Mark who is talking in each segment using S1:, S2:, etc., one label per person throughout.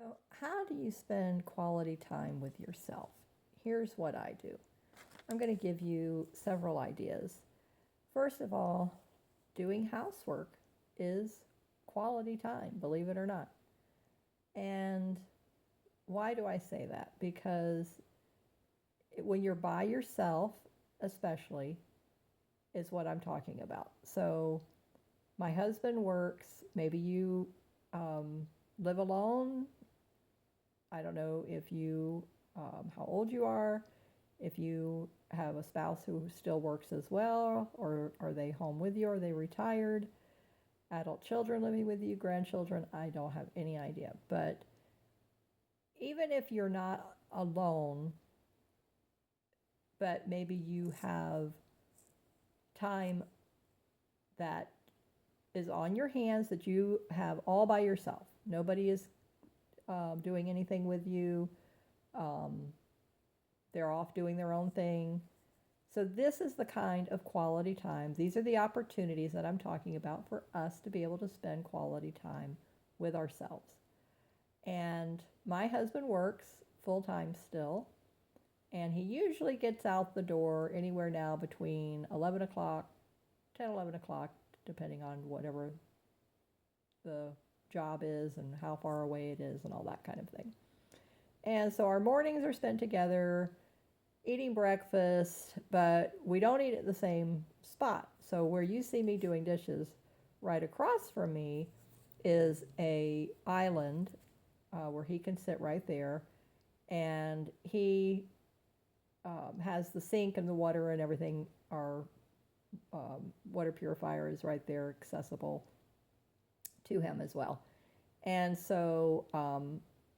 S1: So, how do you spend quality time with yourself? Here's what I do. I'm going to give you several ideas. First of all, doing housework is quality time, believe it or not. And why do I say that? Because when you're by yourself, especially, is what I'm talking about. So, my husband works. Maybe you live alone. I don't know if you, how old you are, if you have a spouse who still works as well, or are they home with you, are they retired, adult children living with you, grandchildren, I don't have any idea. But even if you're not alone, but maybe you have time that is on your hands that you have all by yourself. Nobody is doing anything with you. Um, they're off doing their own thing. So, this is the kind of quality time. These are the opportunities that I'm talking about for us to be able to spend quality time with ourselves. And my husband works full time still, and he usually gets out the door anywhere now between 11 o'clock, 10, 11 o'clock, depending on whatever the job is and how far away it is and all that kind of thing. And so our mornings are spent together eating breakfast, but we don't eat at the same spot. So where you see me doing dishes, right across from me is a island where he can sit right there, and he has the sink and the water and everything. Our water purifier is right there, accessible to him as well. And so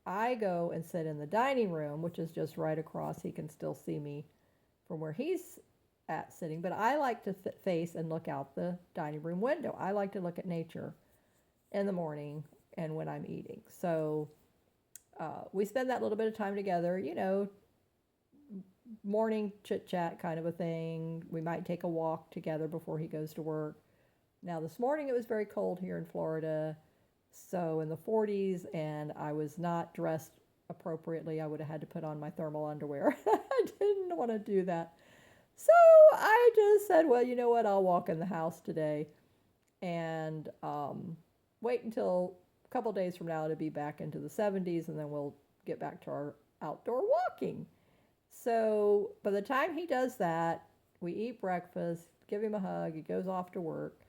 S1: I go and sit in the dining room, which is just right across. He can still see me from where he's at sitting, but I like to face and look out the dining room window. I like to look at nature in the morning and when I'm eating. So we spend that little bit of time together, morning chit chat kind of a thing. We might take a walk together before he goes to work. Now, this morning it was very cold here in Florida, so in the 40s, and I was not dressed appropriately. I would have had to put on my thermal underwear. I didn't want to do that. So I just said, well, you know what? I'll walk in the house today and wait until a couple days from now to be back into the 70s, and then we'll get back to our outdoor walking. So by the time he does that, we eat breakfast, give him a hug, he goes off to work.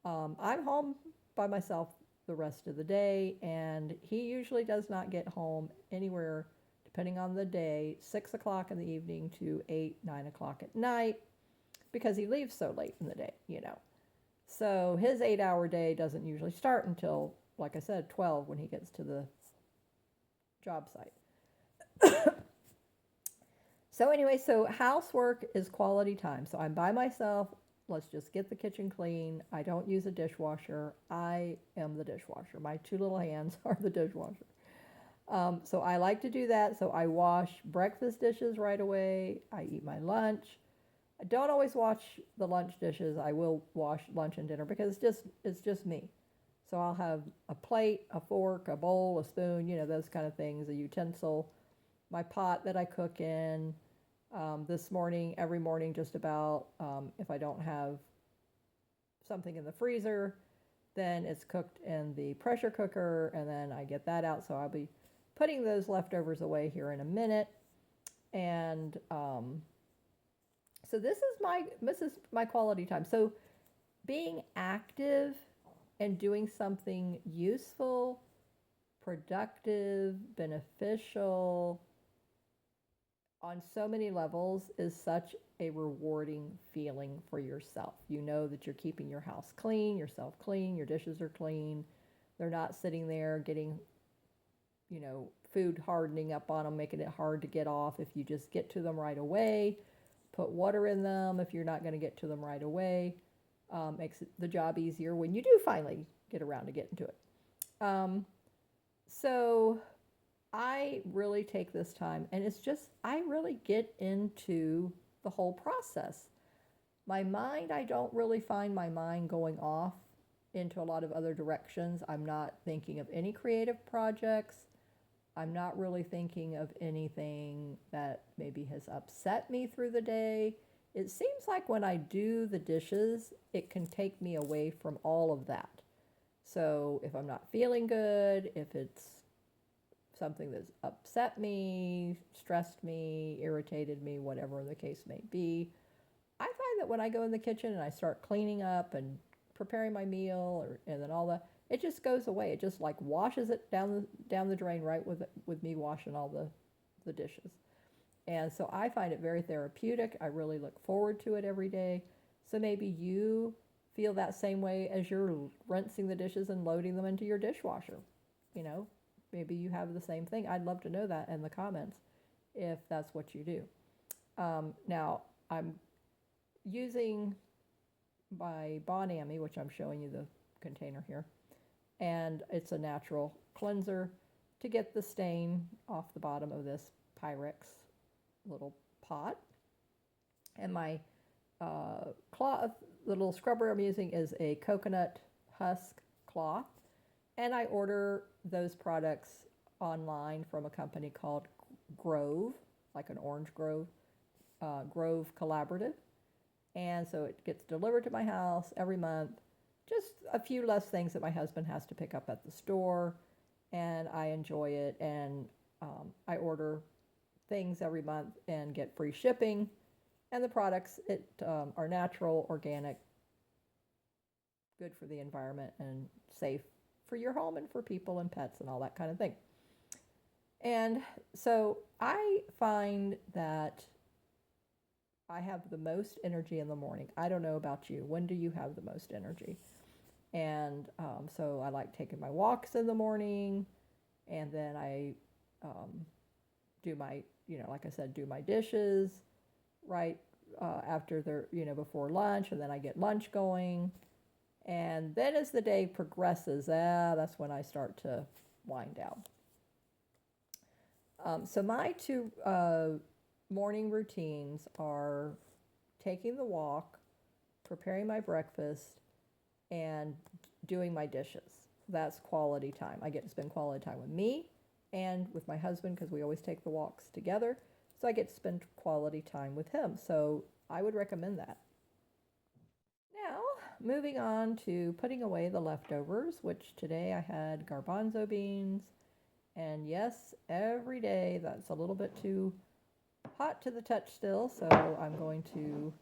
S1: I'm home by myself the rest of the day, and he usually does not get home anywhere, depending on the day, 6 o'clock in the evening to 8, 9 o'clock at night, because he leaves so late in the day. So his 8-hour day doesn't usually start until, like I said, 12 when he gets to the job site. So anyway, so housework is quality time. So I'm by myself. Let's just get the kitchen clean. I don't use a dishwasher. I am the dishwasher. My two little hands are the dishwasher. So I like to do that. So I wash breakfast dishes right away. I eat my lunch. I don't always wash the lunch dishes. I will wash lunch and dinner because it's just me. So I'll have a plate, a fork, a bowl, a spoon, those kind of things, a utensil, my pot that I cook in. This morning, every morning, just about, if I don't have something in the freezer, then it's cooked in the pressure cooker, and then I get that out. So I'll be putting those leftovers away here in a minute. And so this is my quality time. So being active and doing something useful, productive, beneficial, on so many levels is such a rewarding feeling for yourself. You know that you're keeping your house clean, yourself clean, your dishes are clean. They're not sitting there getting, food hardening up on them, making it hard to get off if you just get to them right away. Put water in them if you're not going to get to them right away. Makes the job easier when you do finally get around to getting to it. So I really take this time, and I really get into the whole process. My mind, I don't really find my mind going off into a lot of other directions. I'm not thinking of any creative projects. I'm not really thinking of anything that maybe has upset me through the day. It seems like when I do the dishes, it can take me away from all of that. So if I'm not feeling good, if it's something that's upset me, stressed me, irritated me, whatever the case may be, I find that when I go in the kitchen and I start cleaning up and preparing my meal, and then all that, it just goes away. It just like washes it down the drain, right with me washing all the dishes. And so I find it very therapeutic. I really look forward to it every day. So maybe you feel that same way as you're rinsing the dishes and loading them into your dishwasher. You know, maybe you have the same thing. I'd love to know that in the comments if that's what you do. Now, I'm using my Bon-Ami, which I'm showing you the container here, and it's a natural cleanser to get the stain off the bottom of this Pyrex little pot. And my cloth, the little scrubber I'm using is a coconut husk cloth, and I order those products online from a company called Grove, like an orange grove, Grove Collaborative. And so it gets delivered to my house every month. Just a few less things that my husband has to pick up at the store, and I enjoy it. And I order things every month and get free shipping. And the products are natural, organic, good for the environment, and safe for your home and for people and pets and all that kind of thing. And so I find that I have the most energy in the morning. I don't know about you. When do you have the most energy? And so I like taking my walks in the morning, and then I do my, like I said, do my dishes right after they're, before lunch, and then I get lunch going. And then as the day progresses, that's when I start to wind down. So my two morning routines are taking the walk, preparing my breakfast, and doing my dishes. That's quality time. I get to spend quality time with me and with my husband because we always take the walks together. So I get to spend quality time with him. So I would recommend that. Now, moving on to putting away the leftovers, which today I had garbanzo beans. And yes, every day that's a little bit too hot to the touch still, so I'm going to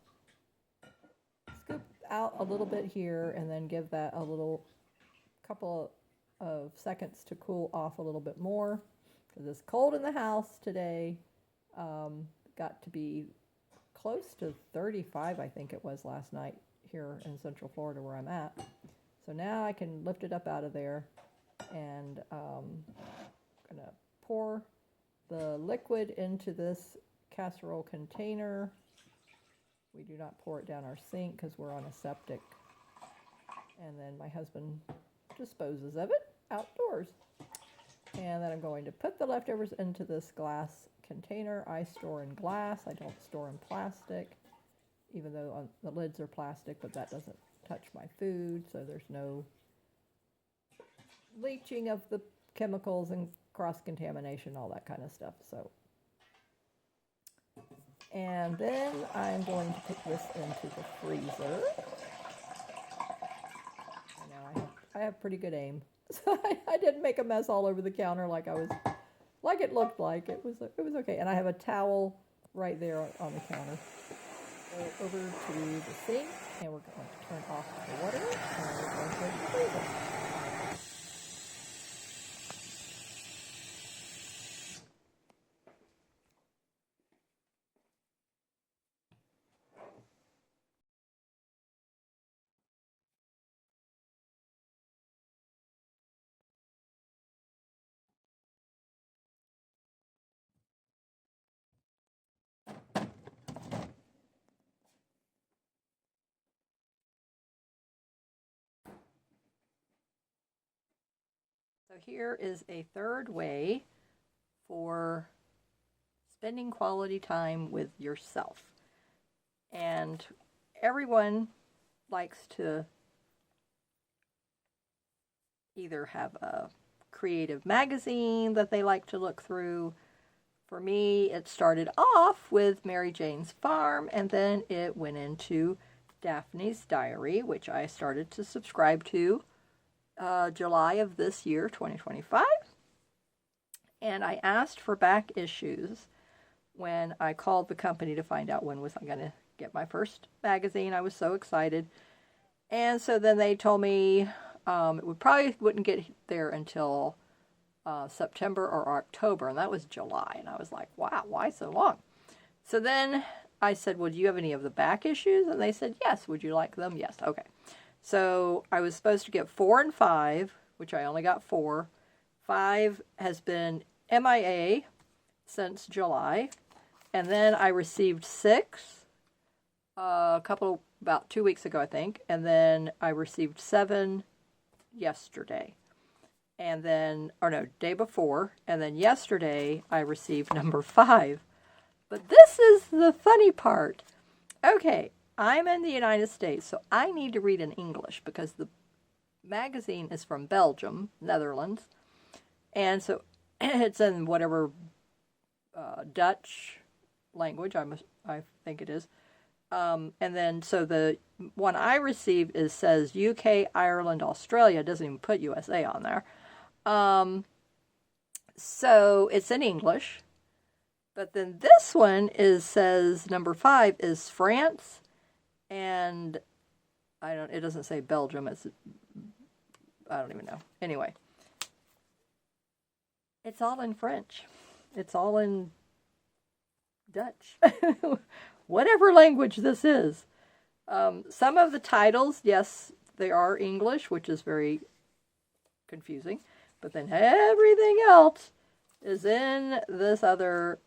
S1: scoop out a little bit here and then give that a little couple of seconds to cool off a little bit more because it's cold in the house today. Got to be close to 35, I think it was last night here in Central Florida where I'm at. So now I can lift it up out of there, and I'm gonna pour the liquid into this casserole container. We do not pour it down our sink because we're on a septic. And then my husband disposes of it outdoors. And then I'm going to put the leftovers into this glass container. I store in glass. I don't store in plastic, even though the lids are plastic, but that doesn't touch my food, so there's no leaching of the chemicals and cross-contamination, all that kind of stuff. So, and then I'm going to put this into the freezer. And now I have pretty good aim, so I didn't make a mess all over the counter like it looked like. It was okay. And I have a towel right there on the counter. Go over to the sink, and we're going to turn off the water, and we're going to go to the freezer. So here is a third way for spending quality time with yourself. And everyone likes to either have a creative magazine that they like to look through. For me, it started off with Mary Jane's Farm, and then it went into Daphne's Diary, which I started to subscribe to July of this year, 2025. And I asked for back issues when I called the company to find out when was I going to get my first magazine. I was so excited. And so then they told me wouldn't get there until September or October, and that was July. And I was like, wow, why so long? So then I said, well, do you have any of the back issues? And they said, yes. Would you like them? Yes. Okay. So I was supposed to get 4 and 5, which I only got 4. 5 has been MIA since July. And then I received 6 about 2 weeks ago, I think. And then I received 7 yesterday. And then, day before. And then yesterday I received number 5. But this is the funny part. Okay, I'm in the United States, so I need to read in English because the magazine is from Belgium, Netherlands. And so it's in whatever Dutch language, I think it is. And then, so the one I received says UK, Ireland, Australia. It doesn't even put USA on there. So it's in English. But then this one says number 5 is France, and it doesn't say Belgium. I don't even know. Anyway, it's all in French. It's all in Dutch. Whatever language this is. Some of the titles, yes, they are English, which is very confusing. But then everything else is in this other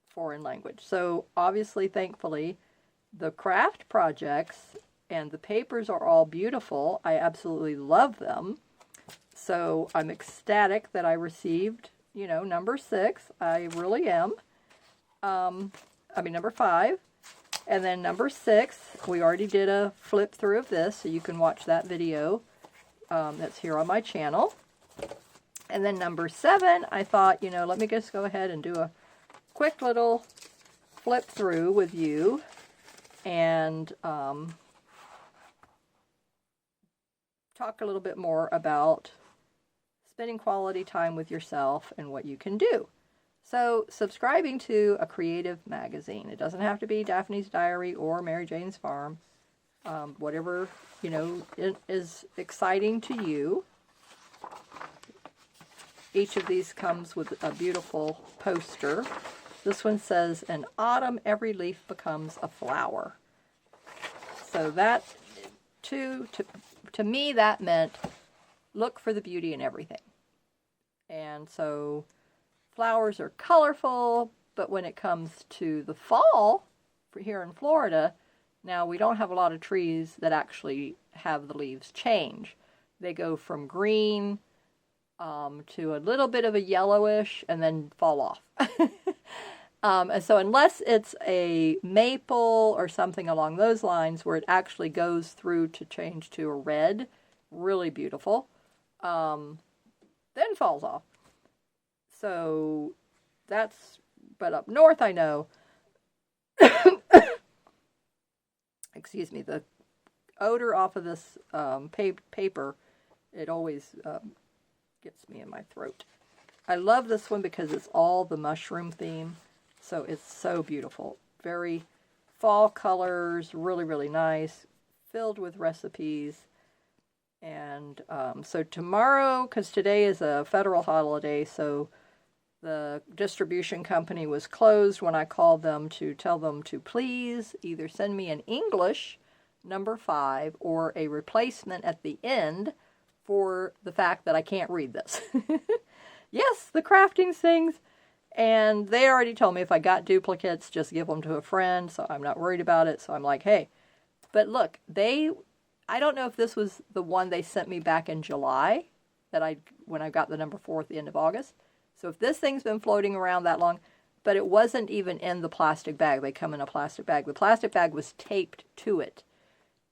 S1: foreign language. So obviously, thankfully, the craft projects and the papers are all beautiful. I absolutely love them. So I'm ecstatic that I received, number 6. I really am. Number 5. And then number 6, we already did a flip through of this, so you can watch that video that's here on my channel. And then number 7, I thought, let me just go ahead and do a quick little flip through with you and talk a little bit more about spending quality time with yourself and what you can do. So, subscribing to a creative magazine. It doesn't have to be Daphne's Diary or Mary Jane's Farm. Whatever, is exciting to you. Each of these comes with a beautiful poster. This one says, in autumn, every leaf becomes a flower. So that, to me, that meant look for the beauty in everything. And so flowers are colorful, but when it comes to the fall, here in Florida, now we don't have a lot of trees that actually have the leaves change. They go from green to a little bit of a yellowish and then fall off. And so unless it's a maple or something along those lines where it actually goes through to change to a red, really beautiful, then falls off. So but up north I know, excuse me, the odor off of this paper, it always gets me in my throat. I love this one because it's all the mushroom theme. So it's so beautiful. Very fall colors, really, really nice. Filled with recipes. And so tomorrow, because today is a federal holiday, so the distribution company was closed when I called them to tell them to please either send me an English number 5 or a replacement at the end for the fact that I can't read this. Yes, the crafting things. And they already told me if I got duplicates, just give them to a friend, so I'm not worried about it. So I'm like, hey. But look, I don't know if this was the one they sent me back in July, when I got the number 4 at the end of August. So if this thing's been floating around that long, but it wasn't even in the plastic bag. They come in a plastic bag. The plastic bag was taped to it.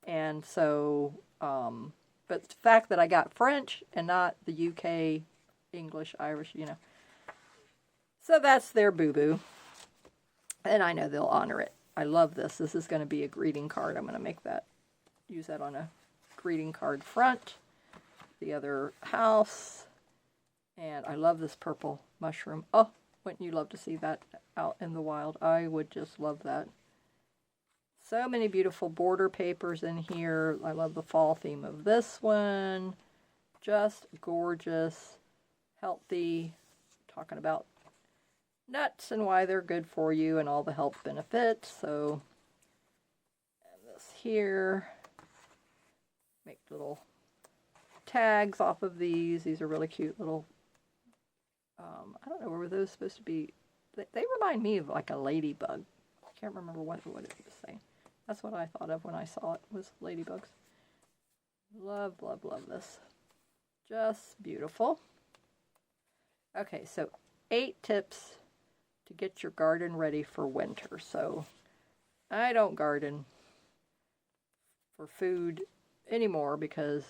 S1: And so, but the fact that I got French and not the UK English, Irish, So that's their boo-boo. And I know they'll honor it. I love this. This is going to be a greeting card. I'm going to use that on a greeting card front. The other house. And I love this purple mushroom. Oh, wouldn't you love to see that out in the wild? I would just love that. So many beautiful border papers in here. I love the fall theme of this one. Just gorgeous, healthy, talking about nuts and why they're good for you and all the health benefits. So, and this here, make little tags off of these. These are really cute little, I don't know, were those supposed to be? They remind me of like a ladybug. I can't remember what it was saying. That's what I thought of when I saw it, was ladybugs. Love, love, love this. Just beautiful. Okay, so 8 tips to get your garden ready for winter. So I don't garden for food anymore because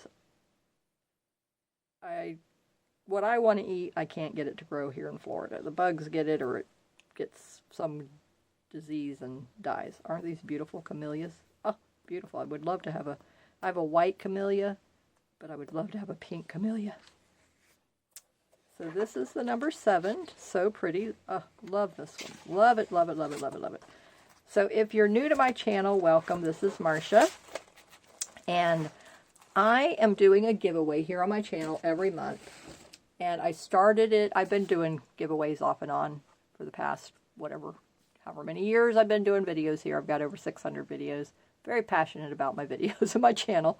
S1: what I want to eat, I can't get it to grow here in Florida. The bugs get it, or it gets some disease and dies. Aren't these beautiful camellias? Oh, beautiful. I would love to have I have a white camellia, but I would love to have a pink camellia. So this is the number 7. So pretty. Oh, love this one. Love it, love it, love it, love it, love it. So if you're new to my channel, welcome. This is Marcia. And I am doing a giveaway here on my channel every month. And I started it. I've been doing giveaways off and on for the past, however many years I've been doing videos here. I've got over 600 videos. Very passionate about my videos on my channel.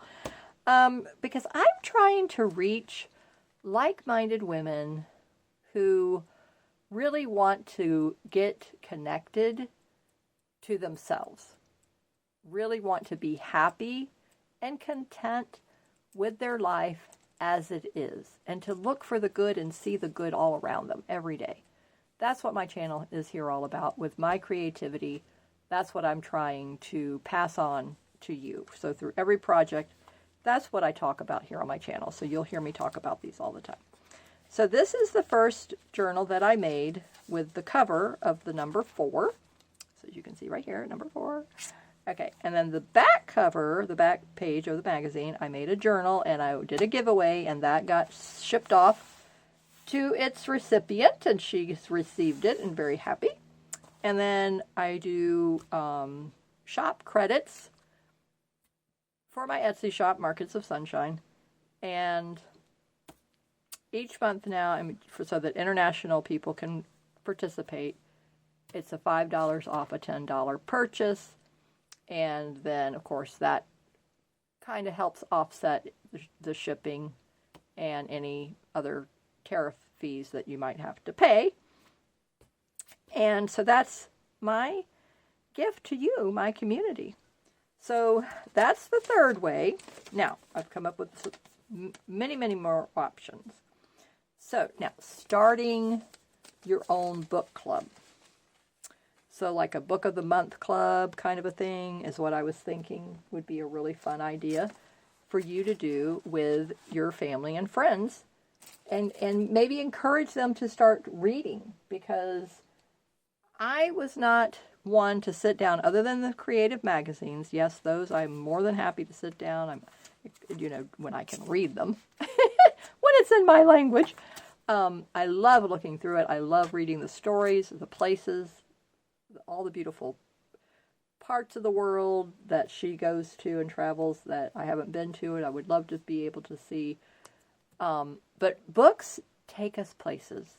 S1: Because I'm trying to reach like-minded women who really want to get connected to themselves. Really want to be happy and content with their life as it is, and to look for the good and see the good all around them every day. That's what my channel is here all about. With my creativity, that's what I'm trying to pass on to you. So through every project, that's what I talk about here on my channel. So you'll hear me talk about these all the time. So this is the first journal that I made with the cover of the number 4. So you can see right here, number 4. Okay, and then the back cover, the back page of the magazine, I made a journal and I did a giveaway, and that got shipped off to its recipient, and she's received it and very happy. And then I do shop credits for my Etsy shop, Markets of Sunshine. And each month now, so that international people can participate, it's a $5 off a $10 purchase. And then, of course, that kind of helps offset the shipping and any other tariff fees that you might have to pay. And so that's my gift to you, my community. So that's the third way. Now, I've come up with many, many more options. So now, starting your own book club. So like a book of the month club kind of a thing is what I was thinking would be a really fun idea for you to do with your family and friends, and maybe encourage them to start reading, because I was not one to sit down, other than the creative magazines. Yes, those I'm more than happy to sit down. When I can read them, when it's in my language. I love looking through it. I love reading the stories, the places, all the beautiful parts of the world that she goes to and travels that I haven't been to, and I would love to be able to see. But books take us places.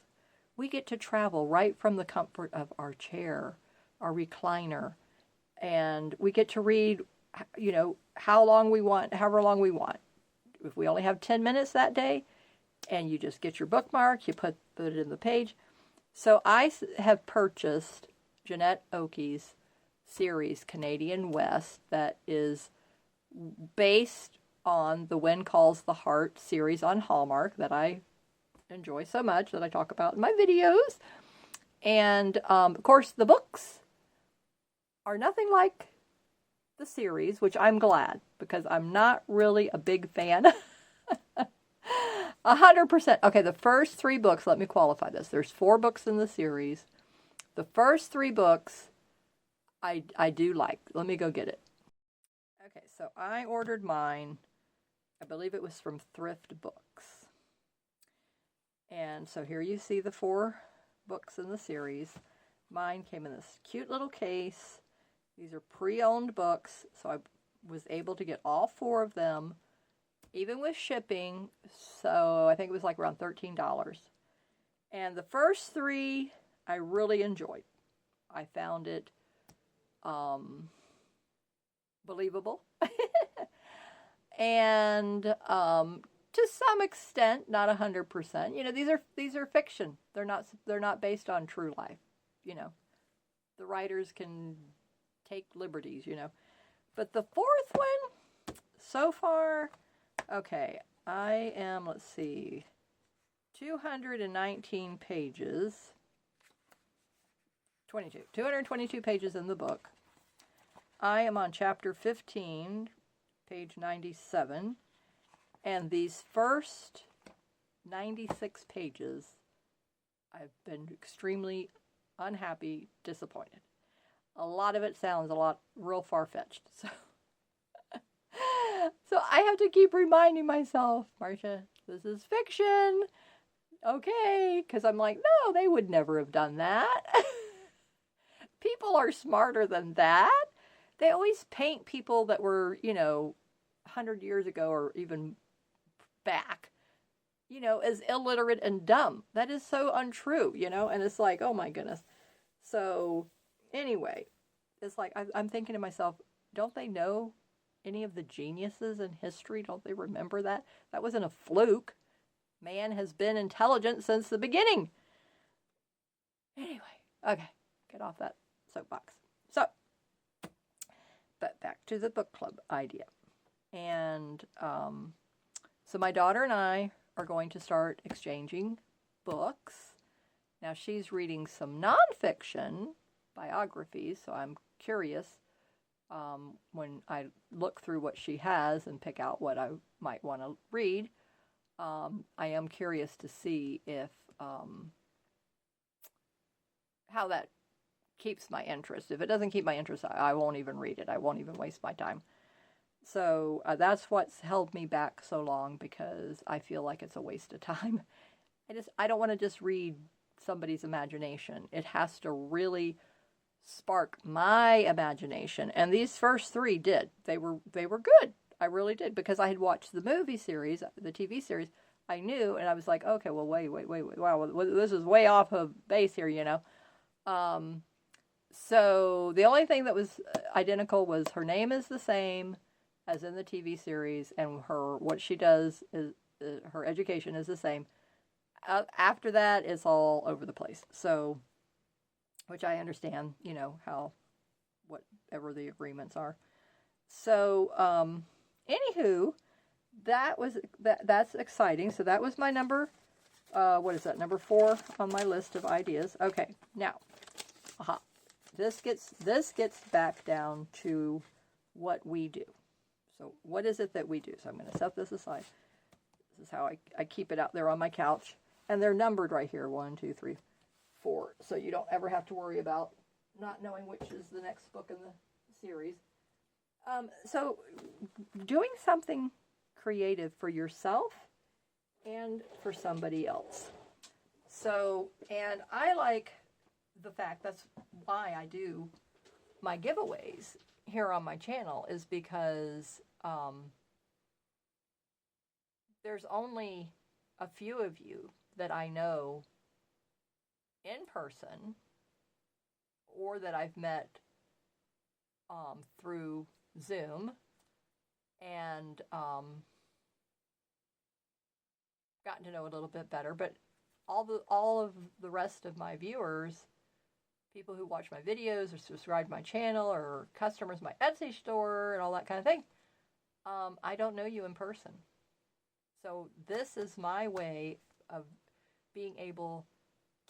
S1: We get to travel right from the comfort of our chair, our recliner, and we get to read, however long we want. If we only have 10 minutes that day, and you just get your bookmark, you put it in the page. So I have purchased Jeanette Oakey's series, Canadian West, that is based on the When Calls the Heart series on Hallmark that I enjoy so much, that I talk about in my videos. And, of course, the books are nothing like the series, which I'm glad, because I'm not really a big fan 100%. Okay, the first 3 books, let me qualify this. There's 4 books in the series. The first 3 books I do like. Let me go get it. Okay, so I ordered mine. I believe it was from Thrift Books. And so here you see the 4 books in the series. Mine came in this cute little case. These are pre-owned books, so I was able to get all 4 of them, even with shipping. So I think it was like around $13. And the first 3 I really enjoyed. I found it believable. And to some extent, not 100%. You know, these are fiction. They're not based on true life. You know, the writers can take liberties. You know, but the 4th one, so far, okay. I am. Let's see, 219 pages. 222 pages in the book. I am on chapter 15, page 97, and these first 96 pages, I've been extremely unhappy, disappointed. A lot of it sounds real far-fetched, so I have to keep reminding myself, Marcia, this is fiction, okay, because I'm like, no, they would never have done that. People are smarter than that. They always paint people that were, 100 years ago or even back, as illiterate and dumb. That is so untrue, and it's like, oh my goodness. So anyway, it's like, I'm thinking to myself, don't they know any of the geniuses in history? Don't they remember that? That wasn't a fluke. Man has been intelligent since the beginning. Anyway, okay, get off that soapbox. But back to the book club idea. And so my daughter and I are going to start exchanging books. Now she's reading some nonfiction biographies, so I'm curious when I look through what she has and pick out what I might want to read. I am curious to see if how that keeps my interest. If it doesn't keep my interest, I won't even read it. I won't even waste my time. So that's what's held me back so long, because I feel like it's a waste of time. I don't want to just read somebody's imagination. It has to really spark my imagination. And these first 3 did. They were good. I really did, because I had watched the movie series, the TV series. I knew, and I was like, okay, well, wait. Wow, this is way off of base here, So the only thing that was identical was her name is the same as in the TV series, and what she does is her education is the same. After that, it's all over the place. So, which I understand, how whatever the agreements are. So, anywho, that's exciting. So that was my number. What is that? Number 4 on my list of ideas. Okay, now, This gets back down to what we do. So what is it that we do? So I'm going to set this aside. This is how I keep it out there on my couch. And they're numbered right here. 1, 2, 3, 4. So you don't ever have to worry about not knowing which is the next book in the series. So doing something creative for yourself and for somebody else. So, and I like the fact, that's why I do my giveaways here on my channel, is because there's only a few of you that I know in person or that I've met through Zoom, and gotten to know a little bit better. But all of the rest of my viewers, people who watch my videos or subscribe to my channel or customers, my Etsy store and all that kind of thing, I don't know you in person. So this is my way of being able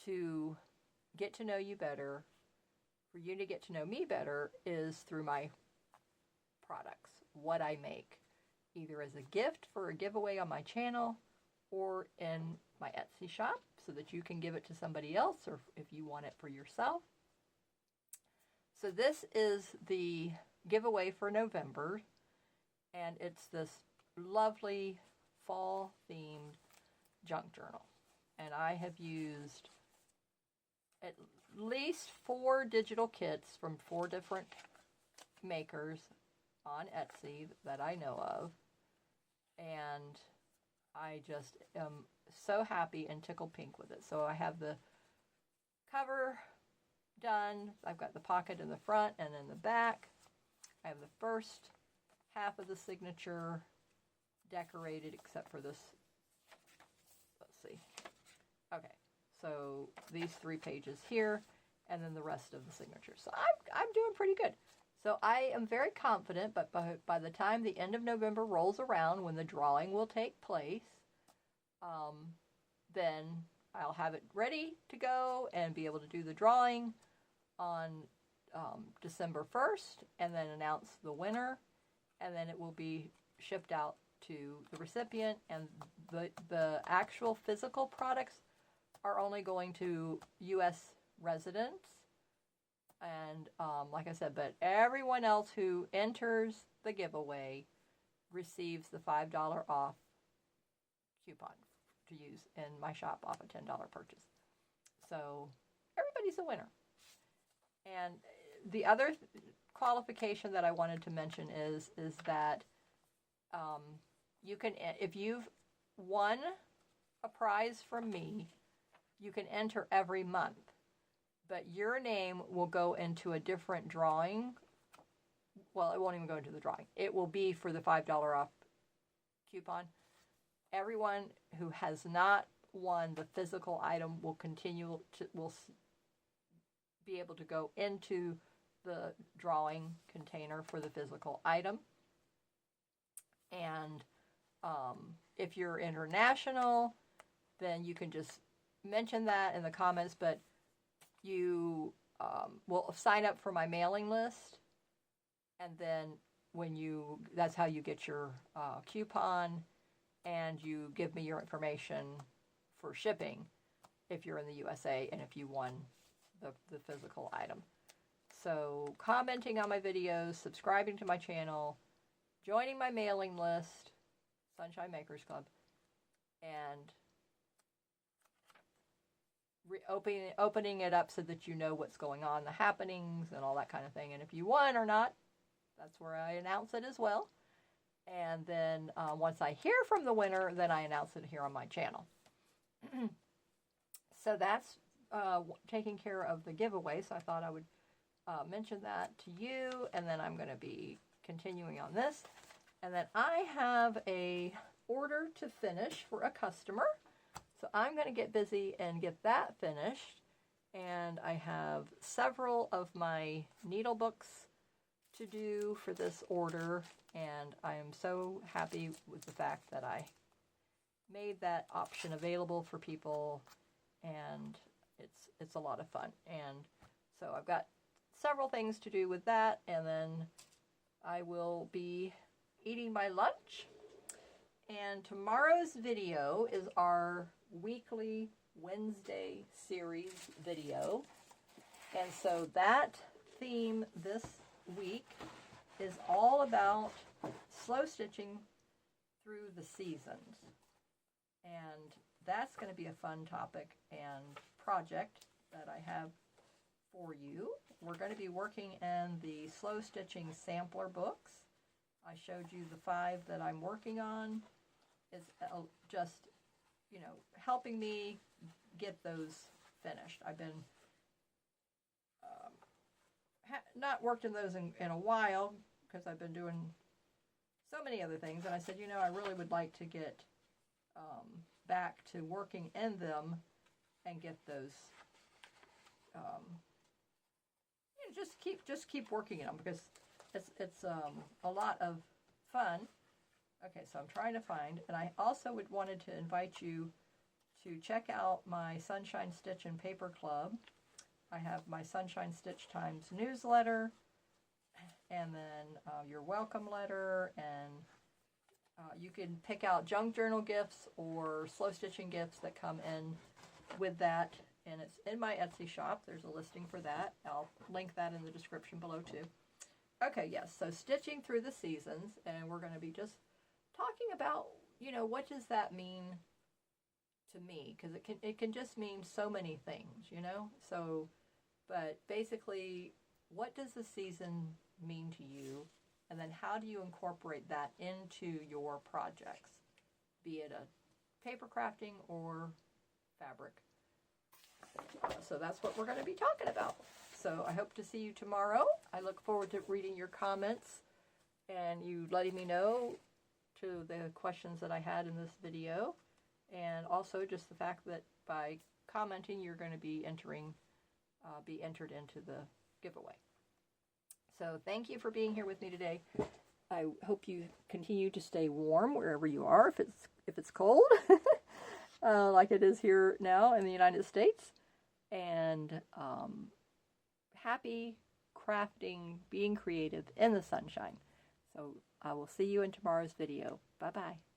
S1: to get to know you better, for you to get to know me better, is through my products, what I make, either as a gift for a giveaway on my channel or in my Etsy shop so that you can give it to somebody else or if you want it for yourself. So this is the giveaway for November, and it's this lovely fall themed junk journal. And I have used at least 4 digital kits from 4 different makers on Etsy that I know of. And I just am so happy and tickled pink with it. So I have the cover done. I've got the pocket in the front and in the back. I have the first half of the signature decorated except for this. Let's see. Okay, so these 3 pages here and then the rest of the signature. So I'm doing pretty good. So I am very confident, but by the time the end of November rolls around, when the drawing will take place, then I'll have it ready to go and be able to do the drawing on December 1st and then announce the winner, and then it will be shipped out to the recipient, and the actual physical products are only going to U.S. residents. And like I said, but everyone else who enters the giveaway receives the $5 off coupon to use in my shop off a $10 purchase. So everybody's a winner. And the other qualification that I wanted to mention is that you can, if you've won a prize from me, you can enter every month. But your name will go into a different drawing. Well, it won't even go into the drawing. It will be for the $5 off coupon. Everyone who has not won the physical item will be able to go into the drawing container for the physical item. And if you're international, then you can just mention that in the comments, but you will sign up for my mailing list, and then that's how you get your coupon, and you give me your information for shipping if you're in the USA and if you won the physical item. So commenting on my videos, subscribing to my channel, joining my mailing list, Sunshine Makers Club, and opening it up so that you know what's going on, the happenings and all that kind of thing. And if you won or not, that's where I announce it as well. And then once I hear from the winner, then I announce it here on my channel. So that's taking care of the giveaway. So I thought I would mention that to you. And then I'm going to be continuing on this. And then I have a order to finish for a customer. So I'm going to get busy and get that finished. And I have several of my needle books to do for this order. And I am so happy with the fact that I made that option available for people. And it's a lot of fun. And so I've got several things to do with that. And then I will be eating my lunch. And tomorrow's video is our weekly Wednesday series video. And so that theme this week is all about slow stitching through the seasons. And that's going to be a fun topic and project that I have for you. We're going to be working in the slow stitching sampler books. I showed you the 5 that I'm working on. It's just, helping me get those finished. I've been not worked in those in a while because I've been doing so many other things. And I said, I really would like to get back to working in them and get those, just keep working in them because it's a lot of fun. Okay, so I'm trying to find, and I also wanted to invite you to check out my Sunshine Stitch and Paper Club. I have my Sunshine Stitch Times newsletter, and then your welcome letter, and You can pick out junk journal gifts or slow stitching gifts that come in with that, and it's in my Etsy shop. There's a listing for that. I'll link that in the description below too. Okay, yes, so stitching through the seasons, and we're going to be just talking about, what does that mean to me? Because it can just mean so many things, So, but basically, what does the season mean to you? And then how do you incorporate that into your projects, be it a paper crafting or fabric? So that's what we're going to be talking about. So I hope to see you tomorrow. I look forward to reading your comments and you letting me know to the questions that I had in this video. And also just the fact that by commenting, you're going to be entered into the giveaway. So thank you for being here with me today. I hope you continue to stay warm wherever you are, if it's cold, like it is here now in the United States. And happy crafting, being creative in the sunshine. So I will see you in tomorrow's video. Bye-bye.